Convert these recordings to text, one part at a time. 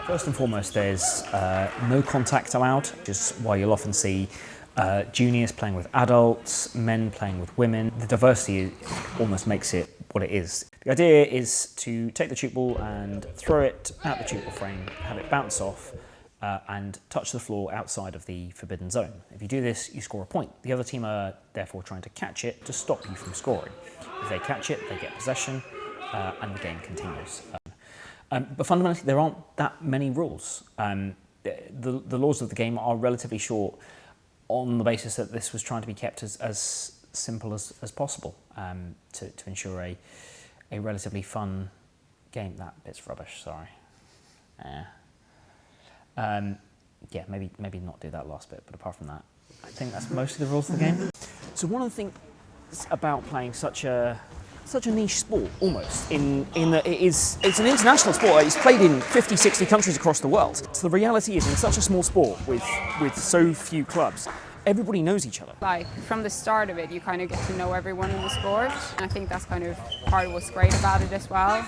First and foremost, there's no contact allowed, which is why you'll often see juniors playing with adults, men playing with women. The diversity almost makes it what it is. The idea is to take the Tchoukball and throw it at the Tchoukball frame, have it bounce off, and touch the floor outside of the forbidden zone. If you do this, you score a point. The other team are therefore trying to catch it to stop you from scoring. If they catch it, they get possession, and the game continues. But fundamentally, there aren't that many rules. The laws of the game are relatively short on the basis that this was trying to be kept as simple as possible to ensure a relatively fun game. That bit's rubbish, sorry. Yeah, maybe not do that last bit, but apart from that, I think that's mostly the rules of the game. So one of the things about playing such a niche sport, almost, in that it's an international sport. It's played in 50, 60 countries across the world. So the reality is, in such a small sport with so few clubs, everybody knows each other. Like, from the start of it, you kind of get to know everyone in the sport. And I think that's kind of part of what's great about it as well.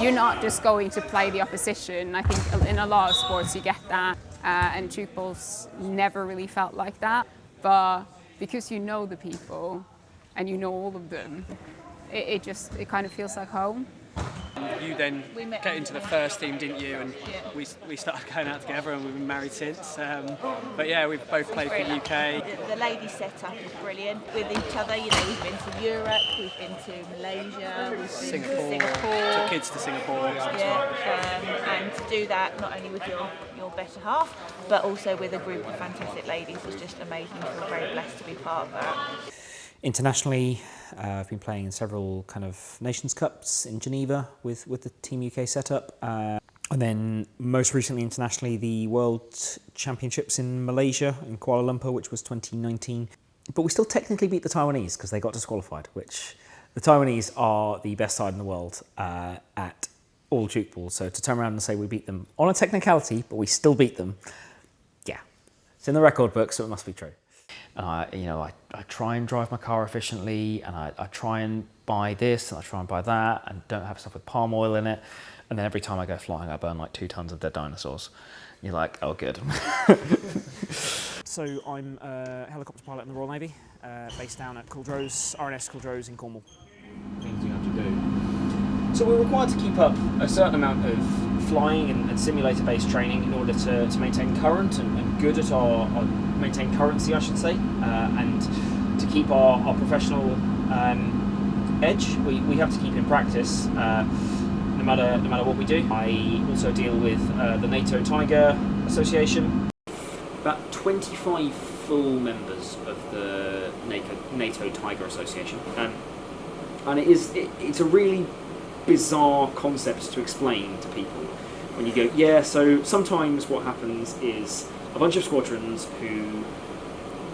You're not just going to play the opposition. I think in a lot of sports you get that, and Tchoukball's never really felt like that. But because you know the people, and you know all of them, it kind of feels like home. You then get into the first team, didn't you? And we started going out together, and we've been married since. But yeah, we've both played for the UK. The ladies setup is brilliant with each other. You know, we've been to Europe, we've been to Malaysia, we've been to Singapore. Took kids to Singapore. And to do that not only with your better half, but also with a group of fantastic ladies was just amazing. I feel very blessed to be part of that. Internationally, I've been playing in several kind of Nations Cups in Geneva with the Team UK setup. And then most recently internationally, the World Championships in Malaysia, in Kuala Lumpur, which was 2019. But we still technically beat the Taiwanese because they got disqualified, which the Taiwanese are the best side in the world at all Tchoukball. So to turn around and say we beat them on a technicality, but we still beat them, yeah. It's in the record book, so it must be true. And I try and drive my car efficiently, and I try and buy this, and I try and buy that, and don't have stuff with palm oil in it. And then every time I go flying, I burn like 2 tons of dead dinosaurs. And you're like, oh, good. So I'm a helicopter pilot in the Royal Navy, based down at RNS Culdrose in Cornwall. Things you have to do. So we're required to keep up a certain amount of flying and simulator-based training in order to maintain current and good at our maintain currency, I should say, and to keep our professional edge. We have to keep in practice no matter what we do. I also deal with the NATO Tiger Association. About 25 full members of the NATO Tiger Association, and it's a really bizarre concept to explain to people when you go, yeah, so sometimes what happens is a bunch of squadrons who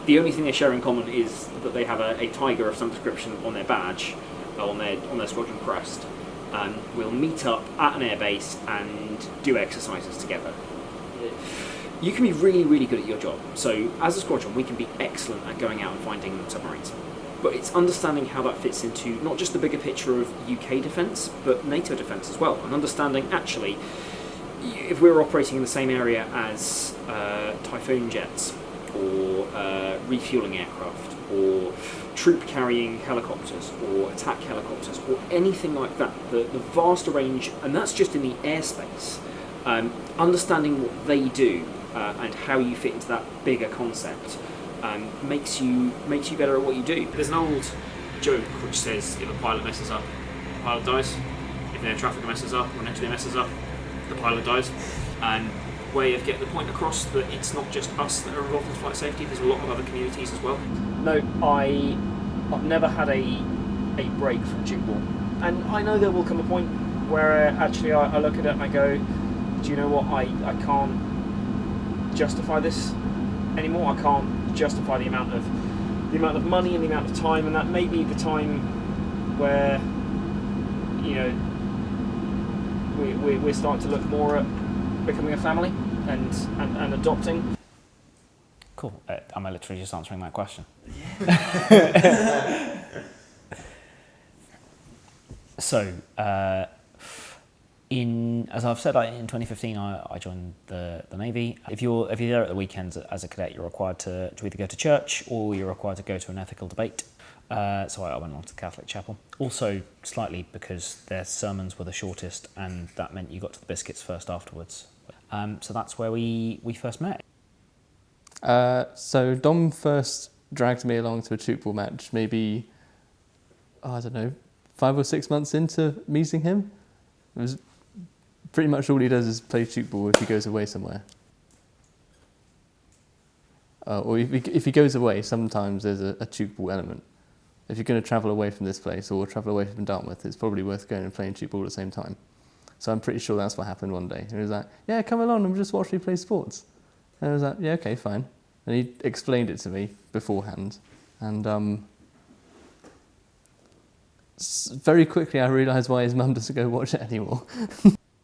the only thing they share in common is that they have a tiger of some description on their badge, on their squadron crest, and will meet up at an airbase and do exercises together. You can be really, really good at your job. So as a squadron, we can be excellent at going out and finding submarines. But it's understanding how that fits into not just the bigger picture of UK defence, but NATO defence as well, and understanding actually if we're operating in the same area as Typhoon jets, or refuelling aircraft, or troop-carrying helicopters, or attack helicopters, or anything like that, the vast range, and that's just in the airspace, understanding what they do and how you fit into that bigger concept makes you better at what you do. There's an old joke which says if a pilot messes up, the pilot dies. If an air trafficker messes up, or an engineer messes up, the pilot dies. And way of getting the point across that it's not just us that are involved in flight safety, there's a lot of other communities as well. No, I've never had a break from Tchoukball. And I know there will come a point where actually I look at it and I go, do you know what, I can't justify this anymore. I can't justify the amount of money and the amount of time, and that may be the time where, you know, we're starting to look more at becoming a family and adopting. Cool. Am I literally just answering that question? Yeah. So, As I've said, in 2015, I joined the Navy. If you're there at the weekends as a cadet, you're required to either go to church or you're required to go to an ethical debate. So I went along to the Catholic chapel. Also, slightly because their sermons were the shortest, and that meant you got to the biscuits first afterwards. So that's where we first met. So Dom first dragged me along to a Tchoukball match, maybe, I don't know, 5 or 6 months into meeting him. It was pretty much all he does is play Tchoukball if he goes away somewhere. Or if he goes away, sometimes there's a Tchoukball element. If you're going to travel away from this place or travel away from Dartmouth, it's probably worth going and playing Tchoukball at the same time. So I'm pretty sure that's what happened one day. He was like, yeah, come along and just watch me play sports. And I was like, yeah, okay, fine. And he explained it to me beforehand. And very quickly I realised why his mum doesn't go watch it anymore.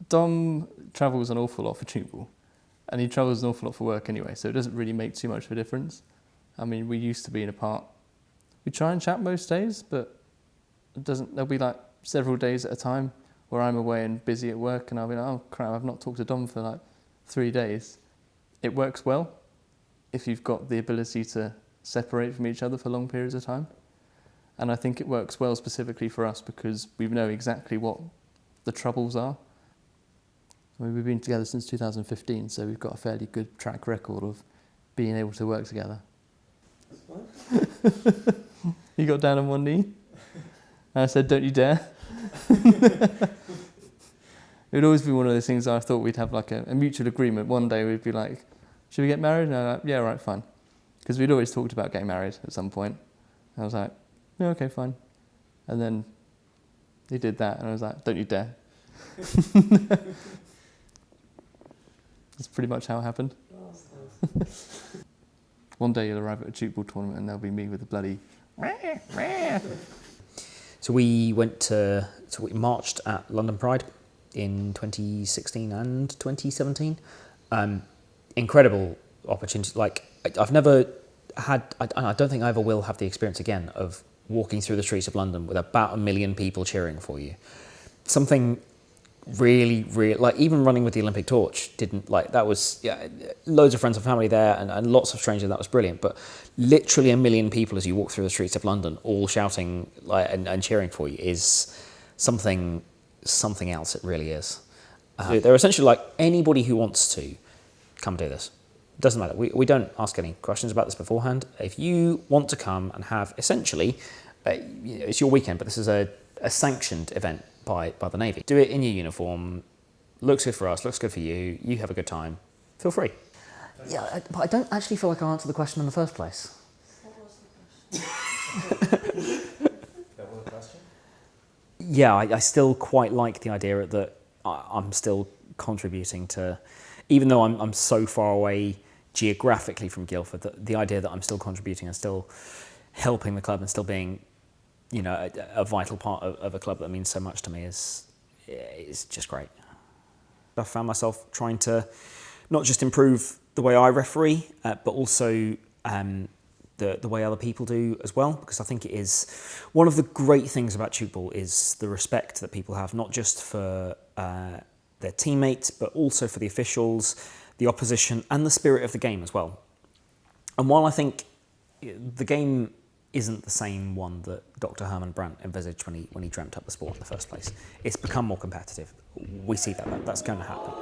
Dom travels an awful lot for Tchoukball, and he travels an awful lot for work anyway, so it doesn't really make too much of a difference. I mean, we used to be in a part. We try and chat most days, but there'll be like several days at a time where I'm away and busy at work, and I'll be like, oh crap, I've not talked to Dom for like 3 days. It works well if you've got the ability to separate from each other for long periods of time. And I think it works well specifically for us because we know exactly what the troubles are. I mean, we've been together since 2015, so we've got a fairly good track record of being able to work together. He got down on one knee, and I said, don't you dare. It would always be one of those things I thought we'd have like a mutual agreement. One day we'd be like, should we get married? And I'm like, yeah, right, fine. Because we'd always talked about getting married at some point. And I was like, yeah, okay, fine. And then he did that, and I was like, don't you dare. That's pretty much how it happened. One day you'll arrive at a Tchoukball tournament and there'll be me with a bloody... So we marched at London Pride in 2016 and 2017. Incredible opportunity. Like, I've never had, I don't think I ever will have the experience again of walking through the streets of London with about 1 million people cheering for you. Something really, like even running with the Olympic torch didn't, like, that was, yeah, loads of friends and family there and lots of strangers, that was brilliant. But literally 1 million people as you walk through the streets of London, all shouting like and cheering for you is something else, it really is. They're essentially like, anybody who wants to, come do this. Doesn't matter. We don't ask any questions about this beforehand. If you want to come and have, essentially, it's your weekend, but this is a sanctioned event by the Navy. Do it in your uniform. Looks good for us, looks good for you. You have a good time. Feel free. Yeah, but I don't actually feel like I answered the question in the first place. What was the question? That was the question? Yeah, I still quite like the idea that I'm still contributing to, even though I'm so far away geographically from Guildford, the idea that I'm still contributing and still helping the club and still being, you know, a vital part of a club that means so much to me is just great. I found myself trying to not just improve the way I referee, but also the way other people do as well, because I think it is one of the great things about Tchoukball is the respect that people have, not just for their teammates, but also for the officials, the opposition, and the spirit of the game as well. And while I think the game isn't the same one that Dr. Herman Brandt envisaged when he dreamt up the sport in the first place, it's become more competitive. We see that's going to happen.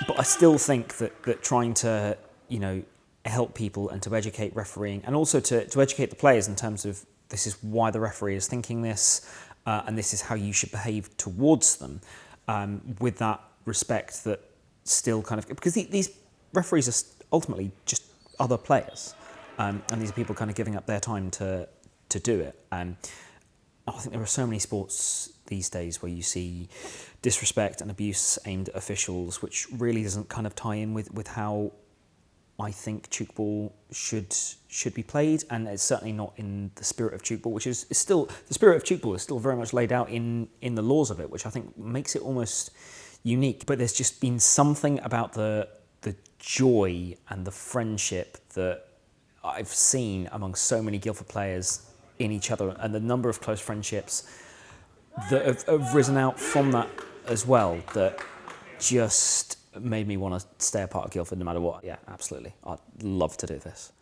But I still think that trying to, you know, help people and to educate refereeing, and also to educate the players in terms of this is why the referee is thinking this, and this is how you should behave towards them, with that respect that still kind of, because these referees are ultimately just other players, and these are people kind of giving up their time to do it. I think there are so many sports these days where you see disrespect and abuse aimed at officials, which really doesn't kind of tie in with how I think Tchoukball should be played, and it's certainly not in the spirit of Tchoukball, which is still, the spirit of Tchoukball is still very much laid out in the laws of it, which I think makes it almost unique. But there's just been something about the joy and the friendship that I've seen among so many Guildford players in each other, and the number of close friendships that have risen out from that as well that just made me want to stay a part of Guildford no matter what. Yeah, absolutely. I'd love to do this.